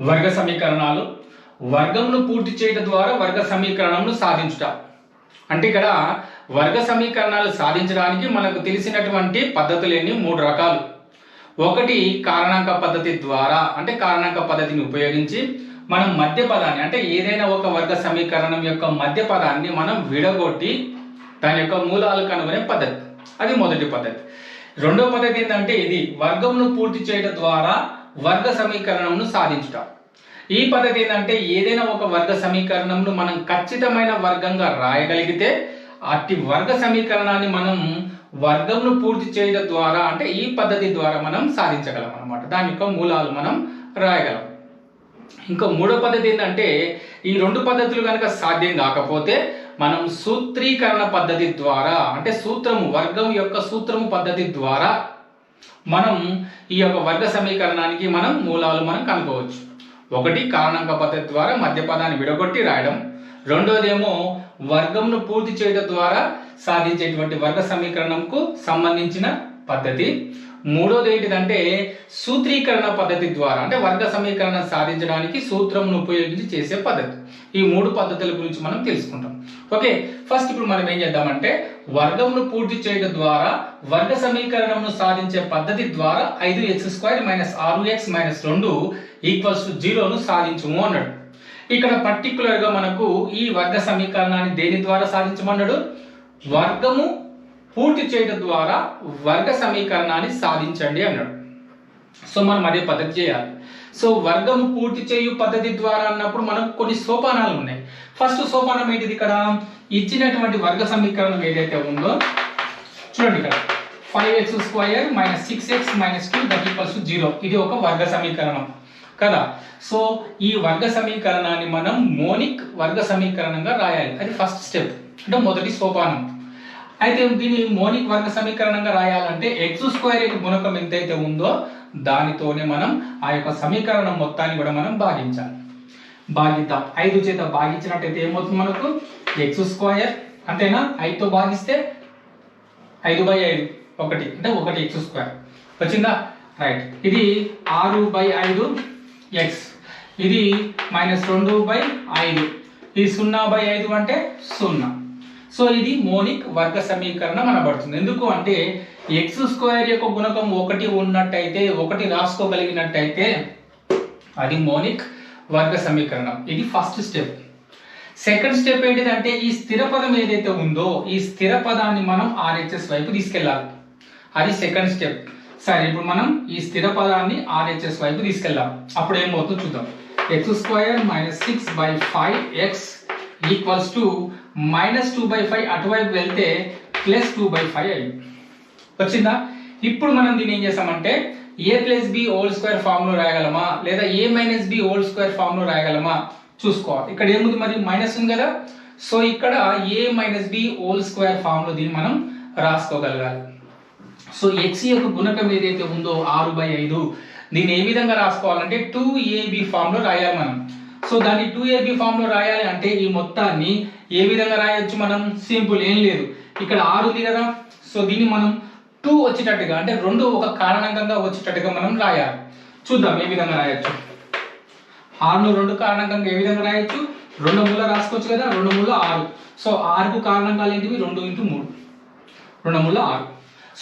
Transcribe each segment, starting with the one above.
వర్గ సమీకరణాలు వర్గంను పూర్తి చేయడం ద్వారా వర్గ సమీకరణంను సాధించుట. అంటే ఇక్కడ వర్గ సమీకరణాలు సాధించడానికి మనకు తెలిసినటువంటి పద్ధతులేని 3 రకాలు. ఒకటి కారణాంక పద్ధతి ద్వారా, అంటే కారణాంక పద్ధతిని ఉపయోగించి మనం మధ్య పదాన్ని, అంటే ఏదైనా ఒక వర్గ సమీకరణం యొక్క మధ్య పదాన్ని మనం విడగొట్టి దాని యొక్క మూలాలు కనుగొనే పద్ధతి. అది మొదటి పద్ధతి. రెండో పద్ధతి ఏంటంటే ఇది వర్గంను పూర్తి చేయడం ద్వారా వర్గ సమీకరణంను సాధించుట. ఈ పద్ధతి ఏంటంటే ఏదైనా ఒక వర్గ సమీకరణంను మనం ఖచ్చితమైన వర్గంగా రాయగలిగితే అట్టి వర్గ సమీకరణాన్ని మనం వర్గంను పూర్తి చేయడం ద్వారా, అంటే ఈ పద్ధతి ద్వారా మనం సాధించగలం అన్నమాట. దాని యొక్క మూలాలు మనం రాయగలం. ఇంకా మూడో పద్ధతి ఏంటంటే ఈ రెండు పద్ధతులు కనుక సాధ్యం కాకపోతే మనం సూత్రీకరణ పద్ధతి ద్వారా, అంటే వర్గం యొక్క సూత్రము పద్ధతి ద్వారా మనం ఈ యొక్క వర్గ సమీకరణానికి మనం మూలాలు మనం కనుక్కోవచ్చు. ఒకటి కారణాంక పద్ధతి ద్వారా మధ్య పదాన్ని విడగొట్టి రాయడం, రెండోదేమో వర్గంను పూర్తి చేయడం ద్వారా సాధించేటువంటి వర్గ సమీకరణంకు సంబంధించిన పద్ధతి. మూడోది ఏంటిదంటే సూత్రీకరణ పద్ధతి ద్వారా, అంటే వర్గ సమీకరణం సాధించడానికి సూత్రంను ఉపయోగించి చేసే పద్ధతి. ఈ 3 పద్ధతుల గురించి మనం తెలుసుకుంటాం. ఓకే, ఫస్ట్ ఇప్పుడు మనం ఏం చేద్దామంటే వర్గంను పూర్తి చేయడం ద్వారా వర్గ సమీకరణంను సాధించే పద్ధతి ద్వారా 5x² - 6x - 2 = 0ను సాధించుము అన్నాడు. ఇక్కడ పర్టికులర్ గా మనకు ఈ వర్గ సమీకరణాన్ని దేని ద్వారా సాధించమన్నాడు? వర్గము పూర్తి చేయడం ద్వారా వర్గ సమీకరణాన్ని సాధించండి అన్నాడు. సో మనం అదే పద్ధతి చేయాలి. సో వర్గము పూర్తి చేయు పద్ధతి ద్వారా అన్నప్పుడు మనకు కొన్ని సోపానాలు ఉన్నాయి. ఫస్ట్ సోపానం ఏంటిది? ఇక్కడ ఇచ్చినటువంటి వర్గ సమీకరణం ఏదైతే ఉందో చూడండి, ఇక్కడ 5x² - 6x - 2 = 0. ఇది ఒక వర్గ సమీకరణం కదా. సో ఈ వర్గ సమీకరణాన్ని మనం మోనిక్ వర్గ సమీకరణంగా రాయాలి. అది ఫస్ట్ స్టెప్, అంటే మొదటి సోపానం. అయితే దీన్ని మోనిక్ వర్గ సమీకరణంగా రాయాలంటే x² యొక్క గుణకం ఎంతైతే ఉందో దానితోనే మనం ఆ యొక్క సమీకరణం మొత్తాన్ని కూడా మనం భాగించాలి. భాగిద్దాం. 5 చేత భాగించినట్టయితే ఏమవుతుంది మనకు? x², అంతేనా? 5తో భాగిస్తే 5/5 1, అంటే 1x². వచ్చిందా? రైట్. ఇది 6/5x, ఇది -2/5, ఇది 0/5 అంటే 0. సో ఇది మోనిక్ వర్గ సమీకరణం అనబడుతుంది. ఎందుకు అంటే x² యొక్క గుణకం 1 ఉన్నట్టయితే, 1 రాసుకోగలిగినట్టయితే అది మోనిక్ వర్గ సమీకరణం. ఇది ఫస్ట్ స్టెప్. సెకండ్ స్టెప్ ఏంటిదంటే ఈ స్థిర పదం ఏదైతే ఉందో ఈ స్థిర పదాన్ని మనం RHS వైపు తీసుకెళ్ళాలి. అది సెకండ్ స్టెప్. సరే, ఇప్పుడు మనం ఈ స్థిర పదాన్ని RHS వైపు తీసుకెళ్దాం. అప్పుడు ఏమవుతుందో చూద్దాం. x² - 6/5x = -2/5, అటువైపు వెళ్తే +2/5 అయింది. వచ్చిందా? ఇప్పుడు మనం దీన్ని ఏం చేసామంటే a + b² ఫామ్ లో రాయగలమా, లేదా a - b² ఫామ్ లో రాయగలమా చూసుకోవాలి. ఇక్కడ ఏముంది మరి? మైనస్ ఉంది కదా. సో ఇక్కడ a - b² ఫామ్ లో దీన్ని మనం రాసుకోగలగాలి. సో x యొక్క గుణకం ఏదైతే ఉందో 6/5, దీన్ని ఏ విధంగా రాసుకోవాలంటే 2ab ఫామ్ లో రాయాలి మనం. సో దాన్ని 2ab ఫామ్ లో రాయాలి అంటే ఈ మొత్తాన్ని ఏ విధంగా రాయొచ్చు మనం? సింపుల్, ఏం లేదు. ఇక్కడ 6 ఉంది కదా. సో దీన్ని మనం 2 వచ్చేటట్టుగా, అంటే 2 ఒక కారణాంకంగా వచ్చేటట్టుగా మనం రాయాలి. చూద్దాం ఏ విధంగా రాయొచ్చు. 6ను 2 కారణాంకంగా ఏ విధంగా రాయొచ్చు? 2 మూల రాసుకోవచ్చు కదా. 2 మూల 6. సో 6కు కారణాంకాలు ఏంటివి? 2 × 3, 2 మూల 6.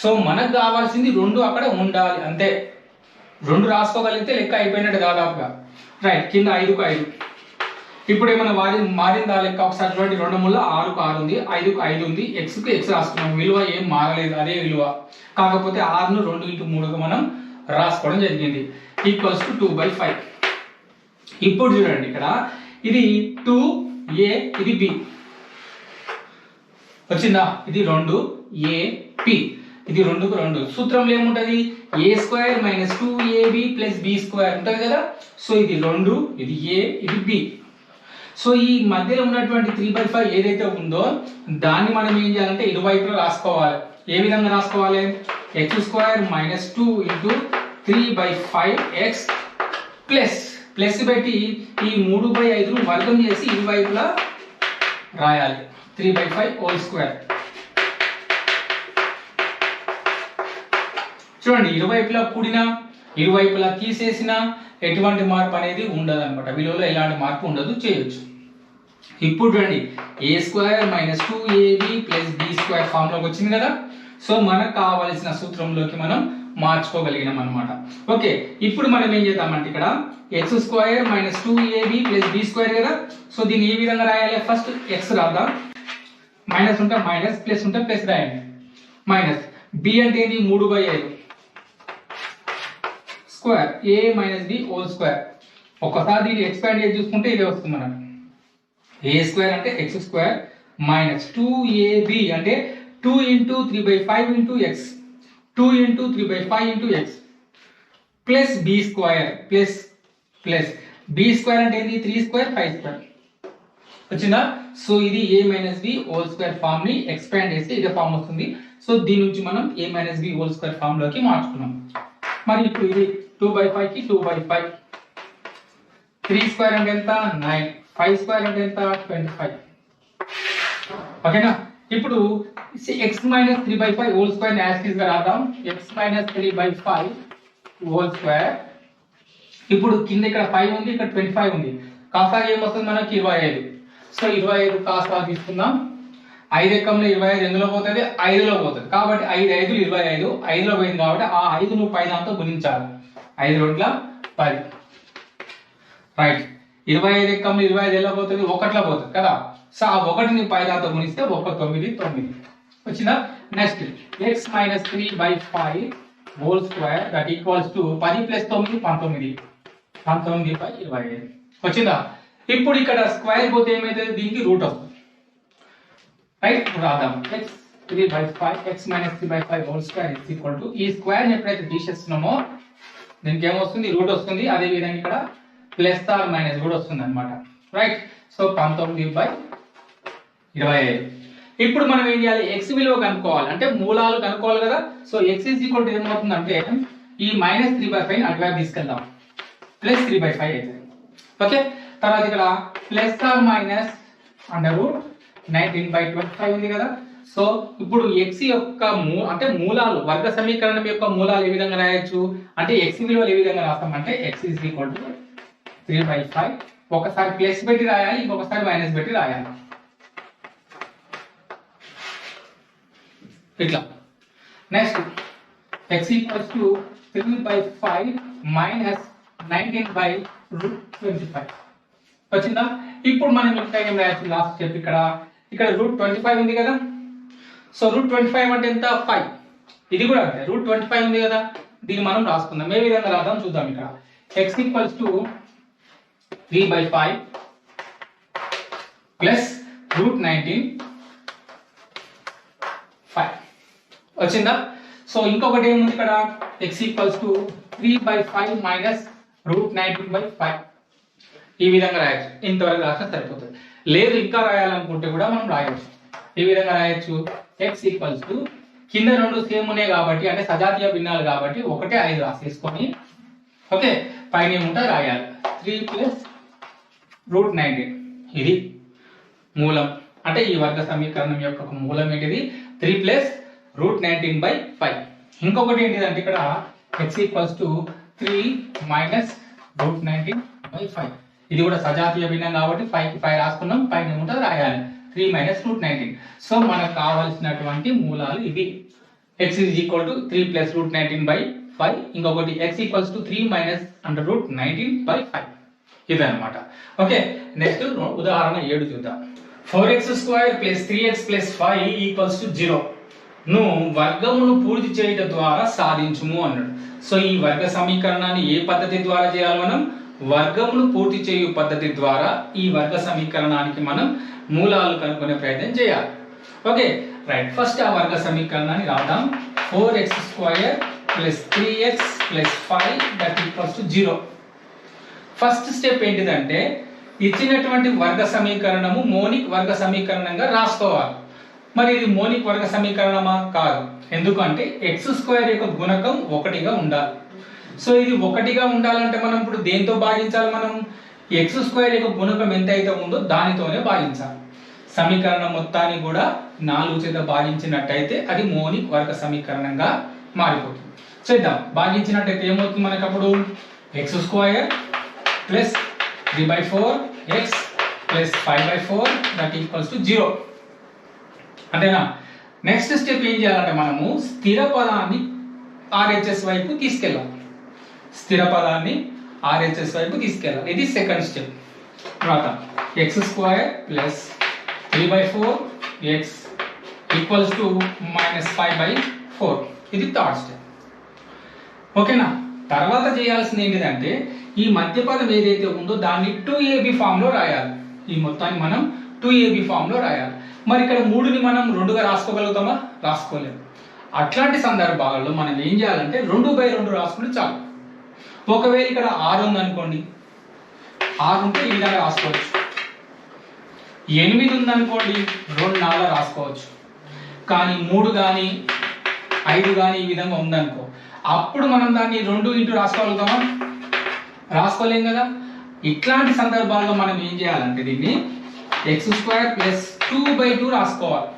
సో మనకు కావాల్సింది 2 అక్కడ ఉండాలి, అంతే. 2 రాసుకోగలిగితే లెక్క అయిపోయినట్టు దాదాపుగా. రైట్. కింద 5కు 5. ఇప్పుడు ఏమైనా మారిందా లెక్క? ఒకసారి చూడండి. 2 మూల 6కు 6 ఉంది, 5కు 5 ఉంది, xకు x రాసుకున్నాం. విలువ ఏం మారలేదు, అదే విలువ. కాకపోతే 6ను 2 × 3గా మనం రాసుకోవడం జరిగింది. = 2/5. ఇప్పుడు చూడండి, ఇక్కడ ఇది 2a, ఇది b. వచ్చిందా? ఇది 2ab, ఇది 2కు 2. సూత్రంలో ఏముంటది? a² - 2ab + b² ఉంటుంది కదా. సో ఇది 2, ఇది a, ఇది b. సో ఈ మధ్యలో ఉన్నటువంటి 3/5 ఏదైతే ఉందో దాన్ని మనం ఏం చేయాలంటే ఇరువైపులా రాసుకోవాలి. ఏ విధంగా రాసుకోవాలి? x² - 2 × 3/5x ప్లస్ పెట్టి ఈ 3/5ను వర్గం చేసి ఇరువైపులా రాయాలి. 3/5² చూడండి, ఇరువైపులా కూడిన ఇరువైపులా తీసేసినా ఎటువంటి మార్పు అనేది ఉండదు అనమాట, విలువలో ఎలాంటి మార్పు ఉండదు, చేయొచ్చు. ఇప్పుడు రండి, a² - 2ab + b² ఫార్ములాకి వచ్చింది కదా. సో మనకు కావాల్సిన సూత్రంలోకి మనం మార్చుకోగలిగినాం అనమాట. ఓకే, ఇప్పుడు మనం ఏం చేద్దామంటే ఇక్కడ x² - 2ab + b² కదా. సో దీన్ని ఏ విధంగా రాయాలి, ఫస్ట్ x రాద్దాం, మైనస్ ఉంటే మైనస్, ప్లస్ ఉంటే ప్లస్ రాయండి. మైనస్ b అంటే ఏంటి, 3/5 square a - b whole square. ఒకసారి దీన్ని ఎక్స్పాండ్ చేసి చూసుకుంటే ఇదే వస్తుంది మనకు. a² అంటే x² - 2ab అంటే 2 × 3/5 × x, 2 × 3/5 × x plus b² plus b² అంటే ఏంటి, 3² 5² వచ్చిందా. సో ఇది a - b whole square form ని ఎక్స్పాండ్ చేస్తే ఇదే ఫామ్ వస్తుంది. సో దీని నుంచి మనం a - b whole square form లోకి మార్చుకున్నాం. మరి ఇప్పుడు ఇది 2/5 కి 2/5, 3² అంటే ఎంత 9, 5² అంటే ఎంత 25. ఓకేనా. ఇప్పుడు x - 3/5 whole square as it is గా రాద్దాం, x - 3/5 హోల్ స్క్వేర్. ఇప్పుడు కింద ఇక్కడ 5 ఉంది, ఇక్కడ 25 ఉంది, కాస్త ఏమొస్తుంది మనకి 25. సో 25 కాస్త తీసుకుందాం. 5 ఎక్కంలో 25 ఎందులో పోతుంది, 5లో పోతుంది. కాబట్టి 5 × 5 = 25, 5లో పోయింది కాబట్టి ఆ 5 నువ్వు పై దాంతో గుణించాలి. 5 × 2 = 10. రైట్, 25 ఎక్కంలో 25 ఎలా పోతుంది, 1లో పోతుంది కదా. సో ఆ 1ని పై దాంతో గుణిస్తే 1 9 9 వచ్చిందా. Next x - 3/5 whole square that equals to 10 + 9 19, 19/25 వచ్చిందా. ఇప్పుడు ఇక్కడ స్క్వేర్ పోతే ఏమైతుంది, దీనికి రూట్ వస్తుంది. రైట్, రాద్దాం x - 3/5 whole square is equal to, ఈ స్క్వేర్ ని ఎప్పుడైతే తీసేస్తున్నామో దీనికి ఏమొస్తుంది, రూట్ వస్తుంది. అదే విధంగా ఇక్కడ ప్లస్ ఆర్ మైనస్ కూడా వస్తుంది అనమాట. Right, so 19/25. ఇప్పుడు మనం ఏం చేయాలి, x విలువ కనుక్కోవాలి, అంటే మూలాలు కనుక్కోవాలి కదా. సో x = ఏమవుతుందంటే ఈ -3/5 అటువైపు తీసుకెళ్దాం, +3/5 అవుతుంది. ఓకే, తర్వాత ఇక్కడ ప్లస్ ఆర్ మైనస్ √19/25 ఉంది కదా. సో ఇప్పుడు x యొక్క అంటే మూలాలు, వర్గ సమీకరణం యొక్క మూలాలు ఏ విధంగా రాయొచ్చు అంటే x విలువలు ఏ విధంగా రాస్తామంటే x = 3/5. ఒకసారి ప్లస్ పెట్టి రాయాలి, ఇంకొకసారి మైనస్ పెట్టి రాయాలి. ఇట్లా. నెక్స్ట్ x = 3/5 - 19/25 వచ్చిందా. ఇప్పుడు మనం ఇంకా ఏం రాయొచ్చు, లాస్ట్ స్టెప్ ఇక్కడ √25 ఉంది కదా. సో √25 అంటే ఎంత, 5. ఇది కూడా అంతే, √25 ఉంది కదా, దీన్ని మనం రాసుకుందాం. ఏ విధంగా రాద్దాం చూద్దాం. ఇక్కడ x = 3/5 ప్లస్ √19/5 వచ్చిందా. సో ఇంకొకటి ఏముంది ఇక్కడ, x = 3/5 - √19/5 ఈ విధంగా రాయొచ్చు. ఇంతవరకు రాస్తే సరిపోతుంది. లేదు ఇంకా రాయాలనుకుంటే కూడా మనం రాయొచ్చు. ఈ విధంగా రాయొచ్చు, x = కింద రెండు సేమ్ ఉన్నాయి కాబట్టి, అంటే సజాతీయ భిన్నాలు కాబట్టి 1 5 రాసేసుకొని, ఓకే, పైన ఏముంటే రాయాలి. 3 + √19 ఇది మూలం. అంటే ఈ వర్గ సమీకరణం యొక్క మూలం ఏంటిది, 3 + √19/5. ఇంకొకటి ఏంటిదంటే ఇక్కడ x = 3 - √19/5. ఇది కూడా సజాతీయ భిన్నం కాబట్టి 5 కి 5 రాసుకున్నాం, పైన ఏముంటుంది రాయాలి 3 - √19. సో మనకు కావాల్సినటువంటి మూలాలు ఇవి. x = 3 + √19/5, ఇంకొకటి x = 3 - √19/5 ఇదన్నమాట. ఓకే, నెక్స్ట్ ఉదాహరణ 7 చూద్దాం. 4x² + 3x + 5 = 0 ను వర్గమును పూర్తి చేయడం ద్వారా సాధించుము అన్నాడు. సో ఈ వర్గ సమీకరణాన్ని ఏ పద్ధతి ద్వారా చేయాలి, మనం వర్గమును పూర్తి చేయు పద్ధతి ద్వారా ఈ వర్గ సమీకరణానికి మనం మూలాలు కనుక్కునే ప్రయత్నం చేయాలి. ఓకే, రైట్, ఫస్ట్ ఆ వర్గ సమీకరణాన్ని రాద్దాం. 4x² + 3x + 5 = 0. ఫస్ట్ స్టెప్ ఏంటిదంటే ఇచ్చినటువంటి వర్గ సమీకరణము మోనిక్ వర్గ సమీకరణంగా రాసుకోవాలి. మరి ఇది మోనిక్ వర్గ సమీకరణమా, కాదు. ఎందుకంటే x² యొక్క గుణకం 1గా ఉండాలి. సో ఇది 1గా ఉండాలంటే మనం ఇప్పుడు దేంతో భాగించాలి, మనం x² యొక్క గుణకం ఎంత అయితే ఉందో దానితోనే భాగించాలి. సమీకరణం మొత్తాన్ని కూడా 4 చేత భాగించినట్టయితే అది మోనిక్ వర్గ సమీకరణంగా మారిపోతుంది. చేద్దాం. భాగించినట్టయితే ఏమవుతుంది మనకు అప్పుడు X square plus 3/4 X plus 5/4 that equals to 0. అంతేనా? నెక్స్ట్ స్టెప్ ఏం చేయాలంటే మనము స్థిర పదాన్ని RHS వైపు తీసుకెళ్ళాలి. స్థిర పదాన్ని RHS వైపు తీసుకెళ్ళాలి. ఇది సెకండ్ స్టెప్. తర్వాత X square plus 3/4 X equals to -5/4. ఇది థర్డ్ స్టెప్. ఓకేనా? తర్వాత చేయాల్సింది ఏంటిదంటే ఈ మధ్య పదం ఏదైతే ఉందో దాన్ని 2AB ఫామ్ లో రాయాలి. ఈ మొత్తాన్ని మనం 2AB ఫామ్ లో రాయాలి. మరి ఇక్కడ 3ని మనం 2గా రాసుకోగలుగుతామా? రాసుకోలేము. అట్లాంటి సందర్భాలలో మనం ఏం చేయాలంటే 2/2 రాసుకుంటే చాలు. ఒకవేళ ఇక్కడ 6 ఉందనుకోండి, 6 ఉంటే ఈ విధంగా రాసుకోవచ్చు. 8 ఉందనుకోండి 2/4 రాసుకోవచ్చు. కానీ 3 కానీ 5 కానీ ఈ విధంగా ఉందనుకో, అప్పుడు మనం దాన్ని 2 రాసుకోగలుగుతామా? రాసుకోలేం కదా. ఇట్లాంటి సందర్భాల్లో మనం ఏం చేయాలంటే దీన్ని ఎక్స్ స్క్వేర్ ప్లస్ 2/2 రాసుకోవాలి.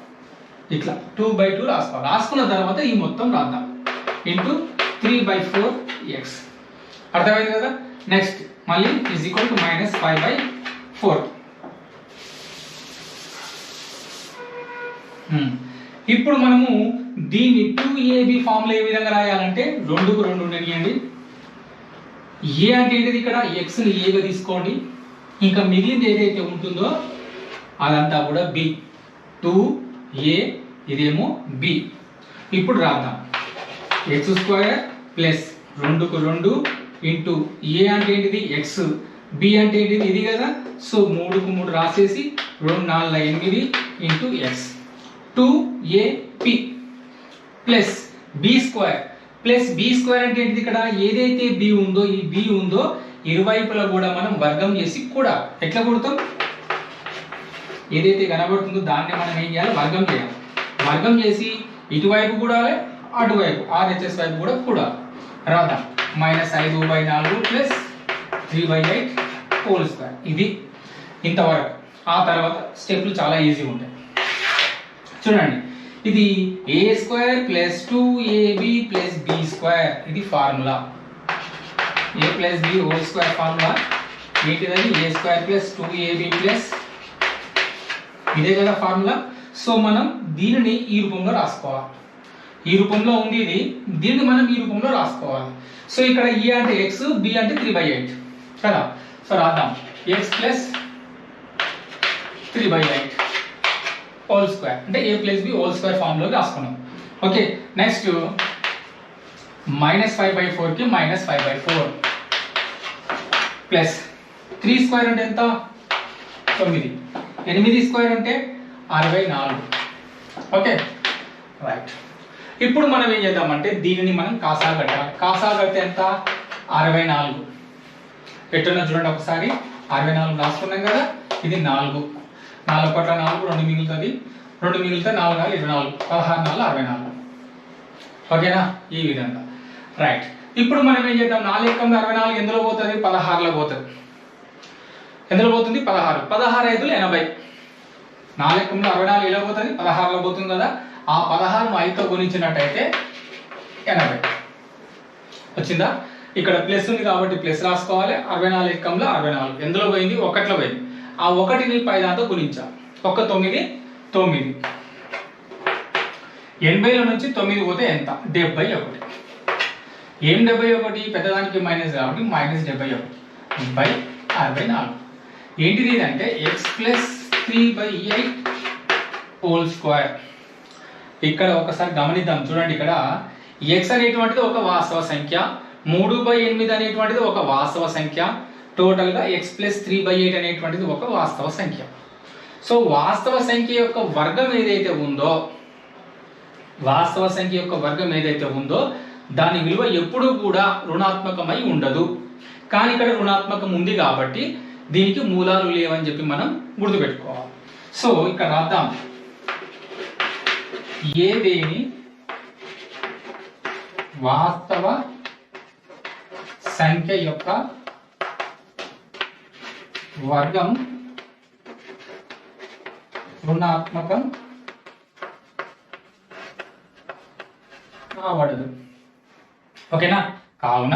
ఇట్లా 2/2 రాసుకోవాలి. రాసుకున్న తర్వాత ఈ మొత్తం రాద్దాం ఇంటూ 3/4 ఎక్స్. అర్థమైంది కదా. నెక్స్ట్ మళ్ళీ ఈజ్ ఈక్వల్ టు -5/4. ఇప్పుడు మనము దీన్ని 2AB ఫామ్ లో ఏ విధంగా రాయాలంటే 2కు 2 ఉండనియండి. ఏ అంటే ఏంటిది? ఇక్కడ ఎక్స్ ని ఏగా తీసుకోండి. ఇంకా మిగిలింది ఏదైతే ఉంటుందో అదంతా కూడా బి. 2A ఇదేమో బి. ఇప్పుడు రాద్దాం. ఎక్స్ స్క్వేర్ ప్లస్ 2కు 2 ఇంటూ ఏ అంటే ఏంటిది? ఎక్స్. బి అంటే ఏంటిది? ఇది కదా. సో 3కు 3 రాసేసి 2 4 8 into x 2AP plus b square. Plus b square అంటే ఏంటిది? ఇక్కడ ఏదైతే బి ఉందో ఈ బి ఉందో ఇరువైపులా కూడా మనం వర్గం చేసి కూడా ఎట్లా కూడతాం? ఏదైతే కనబడుతుందో దాన్ని మనం ఏం చేయాలి? వర్గం చేయాలి. వర్గం చేసి ఇటువైపు కూడాలి, అటువైపు RHS వైపు కూడా కూడాలి. రాద్దాం. -5/4 ప్లస్ 3/8 హోల్ స్క్వేర్. ఇది ఇంతవరకు. ఆ తర్వాత స్టెప్లు చాలా ఈజీగా ఉంటాయి. చూడండి, ఇది a square plus 2AB plus b square. ఇది formula. a plus b whole square formula ఏంటిది? a square plus 2AB plus ఇదే కదా ఫార్ములా. సో మనం దీనిని ఈ రూపంలో రాసుకోవాలి. ఈ రూపంలో ఉంది ఇది. దీన్ని మనం ఈ రూపంలో రాసుకోవాలి. సో ఇక్కడ e అంటే x, b అంటే 3/8 కదా. సో రాద్దాం. x ప్లస్ 3/8 హోల్ స్క్వేర్ అంటే a plus b whole square form లో రాసుకున్నాం. ఓకే. నెక్స్ట్ -5/4 కి -5/4 ప్లస్ 3 స్క్వేర్ అంటే ఎంత? 9. 8 స్క్వేర్ అంటే 64. Okay right. ఇప్పుడు మనం ఏం చేద్దామంటే దీనిని మనం కాసా కట్టాలి. కాసా కడితే ఎంత? 64. ఎట్టున్నా చూడండి ఒకసారి. 64 రాసుకున్నాం కదా. ఇది 4. 4 కోట్ల 4 2 మిగులుతుంది. 2 మిగిలితే 4 4 24. 16 4 64. ఓకేనా? ఈ విధంగా రైట్. ఇప్పుడు మనం ఏం చేద్దాం? 4 × 64 ఎందులో పోతుంది? 16లో పోతుంది. ఎందులో పోతుంది? 16. 16 5 80. 4 × 64 ఎలా పోతుంది? 16లో పోతుంది కదా. ఆ 16 5తో గుణించినట్టయితే 80 వచ్చిందా? ఇక్కడ ప్లస్ ఉంది కాబట్టి ప్లస్ రాసుకోవాలి. 64 ఎక్కంలో 64 ఎందులో పోయింది? 1లో పోయింది. ఆ 1ని పై దాంతో గుణించాలి. 1 9 9. 80లో నుంచి 9 పోతే ఎంత? 71. ఏం 71? పెద్దదానికి మైనస్ కాబట్టి -71/64. ఏంటిది అంటే x ప్లస్ 3/8 హోల్ స్క్వేర్. ఇక్కడ ఒకసారి గమనిద్దాం. చూడండి, ఇక్కడ x అనేటువంటిది ఒక వాస్తవ సంఖ్య, 3/8 అనేటువంటిది ఒక వాస్తవ సంఖ్య, టోటల్ గా x ప్లస్ 3/8 అనేటువంటిది ఒక వాస్తవ సంఖ్య. సో వాస్తవ సంఖ్య యొక్క వర్గం ఏదైతే ఉందో దాని విలువ ఎప్పుడూ కూడా రుణాత్మకమై ఉండదు. కానీ ఇక్కడ రుణాత్మకం ఉంది కాబట్టి దీనికి మూలాలు లేవని చెప్పి మనం గుర్తుపెట్టుకోవాలి. సో ఇక్కడ రాద్దాం. ఏదేని వాస్తవ సంఖ్య యొక్క వర్గం రుణాత్మకం కావడదు. ఓకేనా? కావున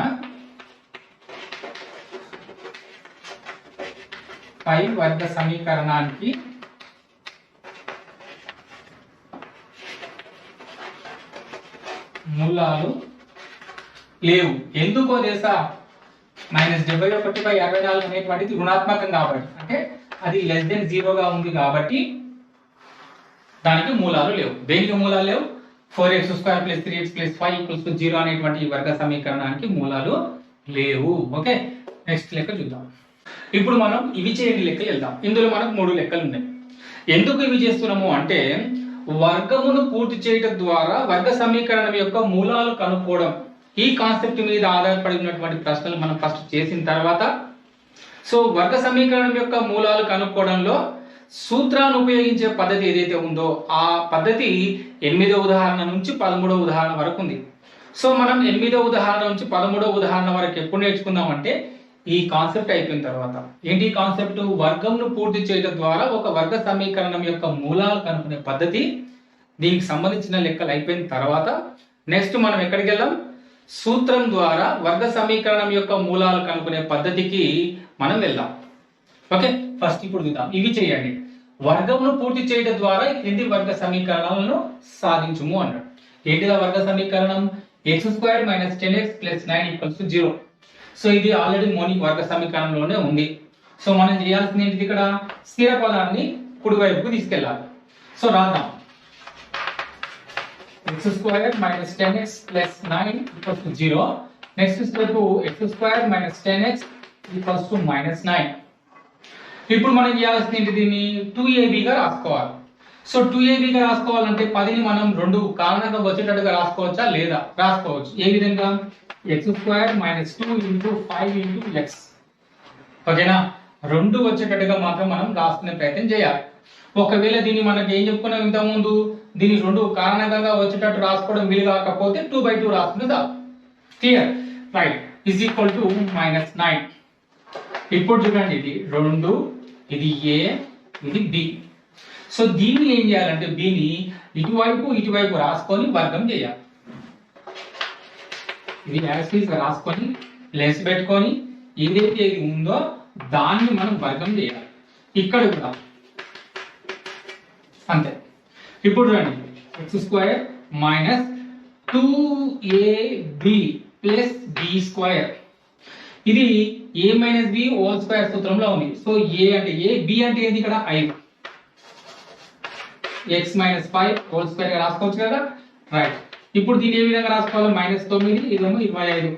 పై వర్గ సమీకరణానికి మూలాలు లేవు. ఎందుకో తెలుసా? -71/64 అనేటువంటిది రుణాత్మకం కాబట్టి, అంటే అది <0 ఉంది కాబట్టి దానికి మూలాలు లేవు. దేనికి మూలాలు లేవు? 4x² + 3x + 5 = 0 అనేటువంటి ఈ వర్గ సమీకరణానికి మూలాలు లేవు. ఓకే, నెక్స్ట్ లెక్క చూద్దాం. ఇప్పుడు మనం ఇవి చేయని లెక్కలు వెళ్దాం. ఇందులో మనకు 3 లెక్కలు ఉన్నాయి. ఎందుకు ఇవి చేస్తున్నాము అంటే, వర్గమును పూర్తి చేయడం ద్వారా వర్గ సమీకరణం యొక్క మూలాలు కనుక్కోవడం, ఈ కాన్సెప్ట్ మీద ఆధారపడి ఉన్నటువంటి ప్రశ్నలు మనం ఫస్ట్ చేసిన తర్వాత, సో వర్గ సమీకరణం యొక్క మూలాలు కనుక్కోవడంలో సూత్రాన్ని ఉపయోగించే పద్ధతి ఏదైతే ఉందో ఆ పద్ధతి 8వ ఉదాహరణ నుంచి 13వ ఉదాహరణ వరకు ఉంది. సో మనం 8వ ఉదాహరణ నుంచి 13వ ఉదాహరణ వరకు ఎప్పుడు నేర్చుకుందాం అంటే, ఈ కాన్సెప్ట్ అయిపోయిన తర్వాత. ఏంటి కాన్సెప్ట్? వర్గంను పూర్తి చేయడం ద్వారా ఒక వర్గ సమీకరణం యొక్క మూలాలు కనుక్కునే పద్ధతి. దీనికి సంబంధించిన లెక్కలు అయిపోయిన తర్వాత నెక్స్ట్ మనం ఎక్కడికి వెళ్దాం? సూత్రం ద్వారా వర్గ సమీకరణం యొక్క మూలాలు కనుక్కునే పద్ధతికి మనం వెళ్దాం. ఓకే, ఫస్ట్ ఇప్పుడు చూద్దాం. ఇవి చేయండి. వర్గమును పూర్తి చేయడం ద్వారా క్రింది వర్గ సమీకరణాలను సాధించుము అన్నాడు. ఏంటిదా వర్గ సమీకరణం? x² - 10x + 9 = 0. సో ఇది ఆల్రెడీ మోనిక్ వర్గ సమీకరణంలోనే ఉంది. సో మనం చేయాల్సింది ఏంటిది? ఇక్కడ స్థిర పదాన్ని కుడి వైపుకు తీసుకెళ్ళాలి. సో రాద్దాం. x² - 10x + 9 = 0. Next step x² - 10x = -9. ఇప్పుడు మనం చేయాల్సింది ఏంటి? దీన్ని 2ab గా రాసుకోవాలి. సో 2ab గా రాసుకోవాలంటే 10ని మనం 2 కారణంగా వచ్చేటట్టుగా రాసుకోవచ్చా? లేదా? రాసుకోవచ్చు. ఏ విధంగా? x² - 2 × 5 × x. ఓకేనా? 2 వచ్చేటట్టుగా మాత్రం మనం రాసుకునే ప్రయత్నం చేయాలి. ఒకవేళ దీన్ని మనకి ఏం చెప్పుకున్నాం ఇంతకుముందు, దీన్ని 2 కారణంగా వచ్చేటట్టు రాసుకోవడం వీలు కాకపోతే 2/2 రాసుకుంటే చాలు. క్లియర్? రైట్. =-9. ఇప్పుడు చూడండి, ఇది 2, ఇది a, ఇది b. సో దీన్ని ఏం చేయాలంటే bని ఇటువైపు రాసుకొని వర్గం చేయాలి. ఇది యాసిస్ రాసుకొని లెస్ పెట్టుకొని ఏదైతే ఉందో దాన్ని మనం వర్గం చేయాలి. ఇక్కడ కూడా అంతే. ఇప్పుడు చూడండి, x² - 2ab + b². ఇది a - b² సూత్రంలో ఉంది. సో a అంటే a, b అంటే ఏంది? ఇక్కడ 5. x - 5² గా రాసుకోవచ్చు కదా. రైట్. ఇప్పుడు దీన్ని ఏ విధంగా రాసుకోవాలి? -9, ఇదేమో 25.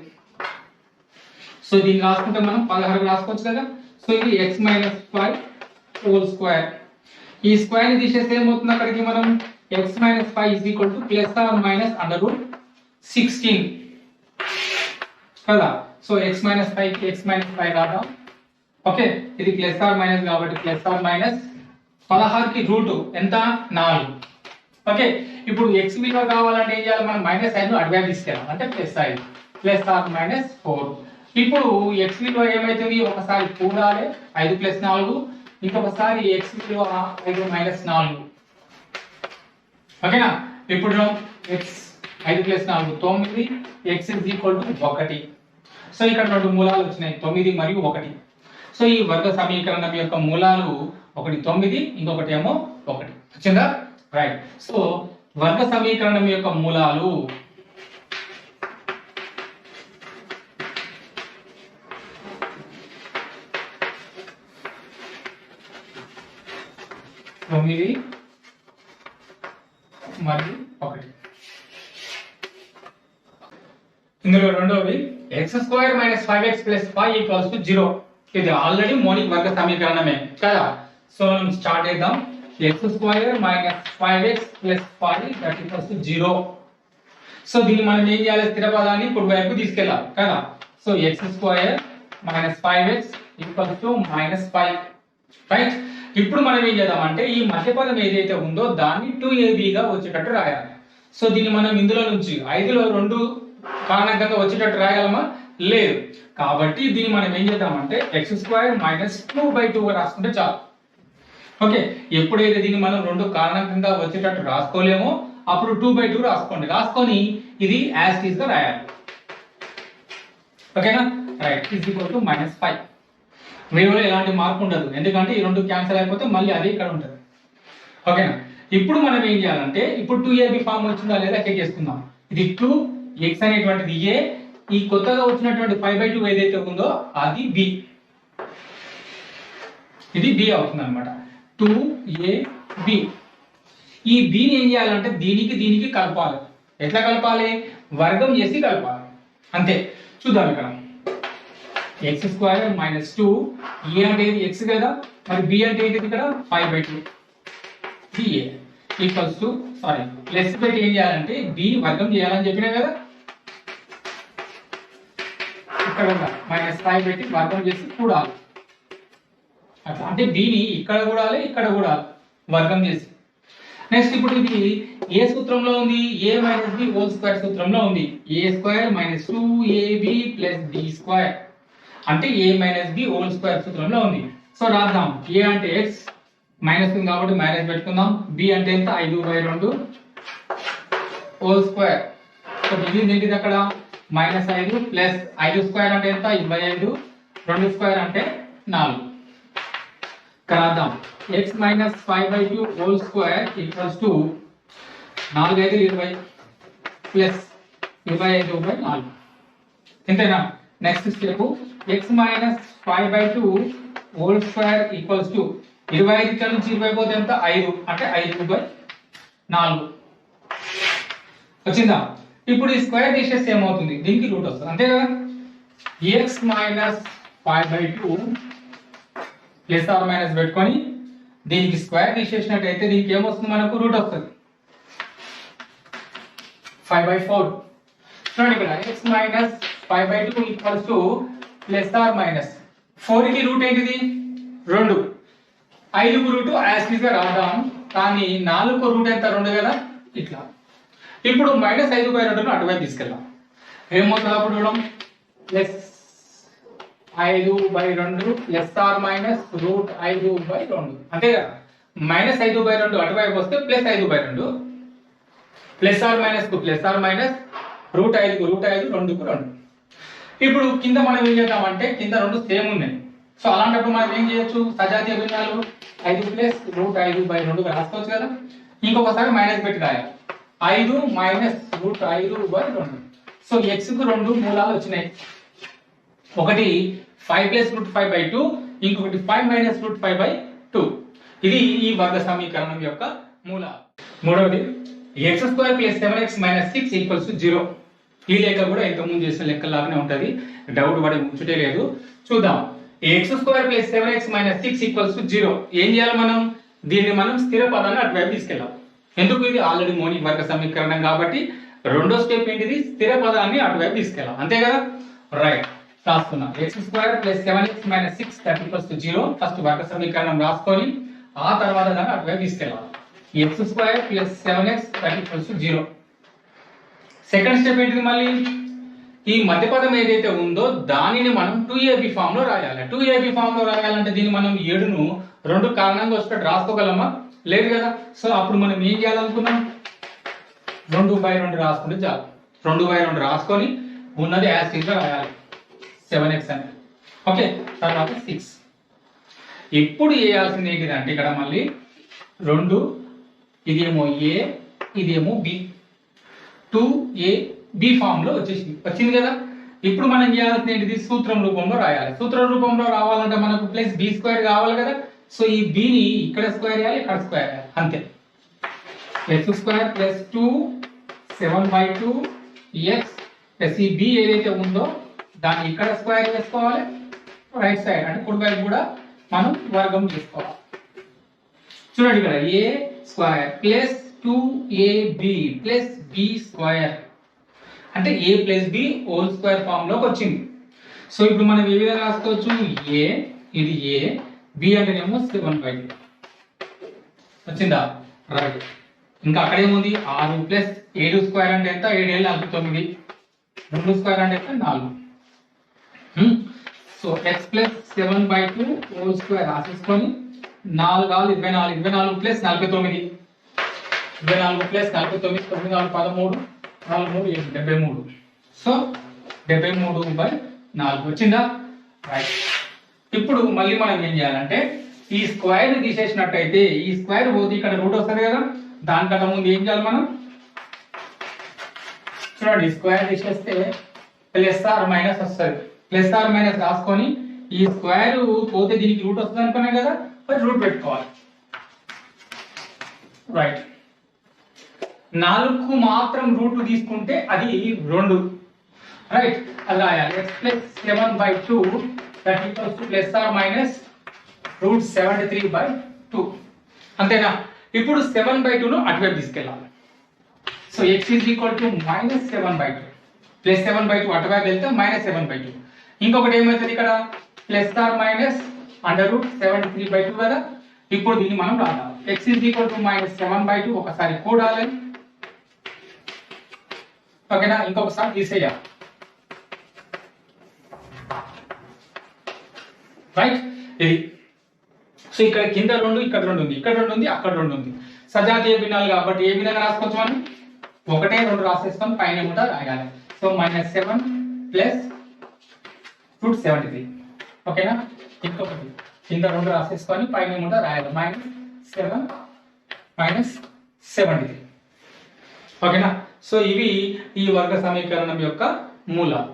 సో దీన్ని రాసుకుంటే మనం 16 రాసుకోవచ్చు కదా. సో ఇది x - 5² ఈ స్క్వేర్ ని తీసేస్తే ఏమవుతుంది? అక్కడికి మనం x - 5 ± √16 కదా. సో x - 5 కి x - 5 రాద్దాం. ఓకే, ఇది ± కాబట్టి ±16 కి రూట్ ఎంత? 4. ఓకే, ఇప్పుడు x విలువ కావాలంటే ఏం చేయాలి? మనం -5 ను అటువైపు తీసుకెళ్ళాలి, అంటే +5 ±4. ఇప్పుడు x విలువ ఏమైతుంది? ఒకసారి కూడాలి 5 + 4, ఇంకొకసారి x విలువ 5 - 4. ఓకేనా? ఇప్పుడు x 5 + 4 9, x 1. సో ఇక్కడ 2 మూలాలు వచ్చినాయి, 9 మరియు 1. సో ఈ వర్గ సమీకరణం యొక్క మూలాలు ఒకటి 9, ఇంకొకటి ఏమో 1. వచ్చిందా? రైట్. సో వర్గ సమీకరణం యొక్క మూలాలు తొమ్మిది మరియు 1. ఇందులో రెండోది x² - 5x + 5 = 0. ఇది ఆల్రెడీ మోనిక్ వర్గ సమీకరణమే కదా. సో మనం స్టార్ట్ చేద్దాం. x² - 5x + 5 = 0. సో దీన్ని మనం ఏం చేయాలి? స్థిర పదాన్ని కుడి వైపు తీసుకెళ్ళాలి కదా. So x² - 5x = -5. రైట్. ఇప్పుడు మనం ఏం చేద్దామంటే ఈ మధ్య పదం ఏదైతే ఉందో దాన్ని 2ab గా వచ్చేటట్టు రాయాలి. సో దీన్ని మనం ఇందులో నుంచి 5లో 2 కారణంగా వచ్చేటట్టు రాయగలమా? లేదు. కాబట్టి దీన్ని మనం ఏం చేద్దామంటే x² - 2/2 గా రాసుకుంటే చాలు. ఓకే, ఎప్పుడైతే దీన్ని మనం 2 కారణంగా వచ్చేటట్టు రాసుకోలేమో అప్పుడు 2/2 రాసుకోండి. రాసుకొని ఇది యాజ్ ఇట్ ఈస్ గా రాయాలి. ఓకేనా రైట్ ఈజ్ ఈక్వల్ టు -5. విలువలో ఎలాంటి మార్పు ఉండదు, ఎందుకంటే ఈ రెండు క్యాన్సిల్ అయిపోతే మళ్ళీ అదే ఇక్కడ ఉంటుంది. ఓకేనా ఇప్పుడు మనం ఏం చేయాలంటే ఇప్పుడు 2ab ఫామ్ వచ్చిందా లేదా చెక్ చేసుకుందాం. ఇది 2x అనేటువంటిది a, ఈ కొత్తగా వచ్చినటువంటి 5/2 ఏదైతే ఉందో అది b, ఇది b అవుతుంది అనమాట. 2ab ఈ b ని ఏం చేయాలంటే దీనికి కలపాలి. ఎట్లా కలపాలి? వర్గం చేసి కలపాలి, అంతే. చూద్దాం ఇక్కడ x² - 2 a అంటే ఇది x కదా, మరి b అంటే ఏంటిది ఇక్కడ 5/2 ba ఈక్వల్స్ టు ప్లస్ పెట్టి ఏం చేయాలంటే b ని వర్గం చేయాలని చెప్పినా కదా, ఇక్కడ -5 పెట్టి వర్గం చేసి కూడాలి. అట్లా అంటే b ని ఇక్కడ కూడాలి, ఇక్కడ కూడాలి వర్గం చేసి. నెక్స్ట్ ఇప్పుడు ఇది ఏ సూత్రంలో ఉంది? a - b హోల్ స్క్వేర్ సూత్రంలో ఉంది. a² - 2ab + b² అంటే a - b హోల్ స్క్వేర్ సూత్రంలో ఉంది. సో రాద్దాం. a అంటే x మైనస్ ఉంది కాబట్టి మైనస్ పెట్టుకుందాం. b అంటే ఎంత? 5/2 హోల్ స్క్వేర్. సో ఇది ఏంటిది అక్కడ -5 ప్లస్ 5² అంటే ఎంత? 25, 2² అంటే 4. రాద్దాం. x - 5/2 whole square equals to 4 5 20 plus 25/4. ఇంతేనా? Next step x - 5/2 whole square equals to 25 ఇక్కడ నుంచి 20 పోతే ఎంత? 5 అంటే 5/4 వచ్చిందా? ఇప్పుడు ఈ స్క్వేర్ తీసేస్తే ఏమవుతుంది? దీనికి రూట్ వస్తుంది, అంతే కదా. x - 5/2 ప్లస్ ఆర్ మైనస్ పెట్టుకొని దీనికి స్క్వేర్ తీసేసినట్టయితే దీనికి ఏమొస్తుంది? మనకు రూట్ వస్తుంది 5/4. చూడండి ఇక్కడ x - 5/2 equals to plus or minus 4 కి రూట్ ఏంటిది? 2. 5కు రూట్ యాజ్ గా రాద్దాం, కానీ 4కు రూట్ ఎంత? 2 కదా, ఇట్లా. ఇప్పుడు -5/2 అటువైపు తీసుకెళ్దాం. ఏమవుతుంది అప్పుడు చూడం? +5/2 ప్లస్ ఆర్ మైనస్ √5/2 అంతే కదా. -5/2 అటువైపు వస్తే +5/2 ప్లస్ ఆర్ మైనస్ కు ప్లస్ ఆర్ మైనస్ √5 కు √5 2కు 2. ఇప్పుడు కింద మనం ఏం చేద్దామంటే కింద రెండు సేమ్ ఉన్నాయి. సో అలాంటప్పుడు మనం ఏం చేయొచ్చు? సజాతీయ భిన్నాలు 5 ప్లస్ √5/2 రాసుకోవచ్చు కదా. ఇంకొకసారి మైనస్ పెట్టి రాయాలి. 5 మైనస్ √5/2. సో x కు 2 మూలాలు వచ్చినాయి. ఒకటి 5 ప్లస్ √5/2, ఇంకొకటి 5 మైనస్ √5/2. ఇది ఈ వర్గ సమీకరణం యొక్క మూలాలు. మూడవది x² + 7x - 6 = 0. ఈ లెక్క కూడా ఇంతకుముందు చేసిన లెక్కలాగానే ఉంటుంది, డౌట్ పడే ముచ్చటే లేదు. చూద్దాం. x² + 7x - 6 = 0. ఏం చేయాలి మనం? దీన్ని మనం స్థిర పదాన్ని అటువైపు తీసుకెళ్ళాం. ఎందుకు? ఇది ఆల్రెడీ మోనిక్ వర్గ సమీకరణం కాబట్టి రెండో స్టెప్ ఏంటిది? స్థిర పదాన్ని అటువైపు తీసుకెళ్ళాం, అంతే కదా. రైట్, రాసుకున్నాం. x² + 7x - 6 = 0. ఫస్ట్ వర్గ సమీకరణం రాసుకొని ఆ తర్వాత దాన్ని అటువైపు తీసుకెళ్ళాలి. x² + 7x = 0. సెకండ్ స్టెప్ ఏంటిది? మళ్ళీ ఈ మధ్య పదం ఏదైతే ఉందో దానిని మనం 2ab ఫామ్ లో రాయాలి. 2ab ఫామ్ లో రాయాలంటే దీన్ని మనం 7ను 2 కారణంగా వచ్చేటట్టు రాసుకోగలమా? లేదు కదా. సో అప్పుడు మనం ఏం చేయాలనుకున్నాం? 2/2 రాసుకుంటే చాలు. 2/2 రాసుకొని ఉన్నది యాజ్ గా రాయాలి 7x అని. ఓకే, తర్వాత 6. ఇప్పుడు చేయాల్సింది ఏంటిదంటే ఇక్కడ మళ్ళీ 2, ఇదేమో a, ఇదేమో b. 2ab ఫామ్ లో వచ్చింది కదా. ఇప్పుడు మనం చేయాల్సింది ఏంటిది? సూత్రం రూపంలో రాయాలి. సూత్రం రూపంలో రావాలంటే మనకు +b² కావాలి కదా. సో ఈ b ని ఇక్కడ స్క్వేర్ చేయాలి, ఇక్కడ స్క్వేర్ చేయాలి, అంతే. x² + 2 7/2 x ప్లస్ ఈ b ఏదైతే ఉందో దాన్ని ఇక్కడ స్క్వేర్ చేసుకోవాలి, రైట్ సైడ్ అంటే కుడి వైపు కూడా మనం వర్గం చేసుకోవాలి. చూడండి ఇక్కడ a² + 2ab + b² అంటే a + b whole square form లోకి వచ్చింది. సో ఇప్పుడు మనం ఏ విధంగా రాసుకోవచ్చు? a, ఇది a, b అంటేనేమో 7/2 వచ్చిందా? రైట్. ఇంకా అక్కడ ఏముంది? 6 + 7² అంటే ఎంత? 7 7 49, 2² అంటే ఎంత? 4. సో x + 7/2 హోల్ స్క్వేర్ రాసేసుకొని 4 6 24, 24 + 49, 24 + 49, 9 13, 4 3 7 73. సో 73/2 4 వచ్చిందా? రైట్. ఇప్పుడు మళ్ళీ మనం ఏం చేయాలంటే ఈ స్క్వేర్ తీసేసినట్టయితే ఈ స్క్వేర్ పోతే ఇక్కడ రూట్ వస్తుంది కదా, దానికన్నా ముందు ఏం చేయాలి మనం? చూడండి, స్క్వేర్ తీసేస్తే ప్లస్ ఆర్ మైనస్ వస్తుంది. ప్లస్ ఆర్ మైనస్ రాసుకొని ఈ స్క్వేర్ పోతే దీనికి రూట్ వస్తుంది అనుకున్నాం కదా, మరి రూట్ పెట్టుకోవాలి. రైట్. 4కు మాత్రం రూట్లు తీసుకుంటే అది 2. రైట్, అది రాయాలి. x plus 7/2 that equals to plus or minus root 73/2. అంతేనా? ఇప్పుడు 7/2ను అటువైపు తీసుకెళ్ళాలి. So x is equal to minus 7/2 plus 7/2 అటువైపు వెళ్తే మైనస్ 7/2. ఇంకొకటి ఏమవుతుంది ఇక్కడ? Plus or minus under root 73/2 కదా. ఇప్పుడు దీన్ని మనం రాద్దాం. x is equal to minus 7/2 ఒకసారి కూడాలి. ఓకేనా? ఇంకొకసారి తీసేయాలి. రైట్, ఇది. సో ఇక్కడ కింద 2, ఇక్కడ 2 ఉంది, ఇక్కడ 2 ఉంది, అక్కడ 2 ఉంది. సజాతీయ భిన్నాలు కాబట్టి ఏ విధంగా రాసుకోవచ్చు మనం? 1, 2 రాసేస్తాం, పైన కూడా రాయాలి. So minus 7 plus root 73. ఓకేనా? ఇంకొకటి కింద 2 రాసేసుకొని పైన కూడా రాయాలి. -7 -73. ఓకేనా? సో ఇవి ఈ వర్గ సమీకరణం యొక్క మూలాలు.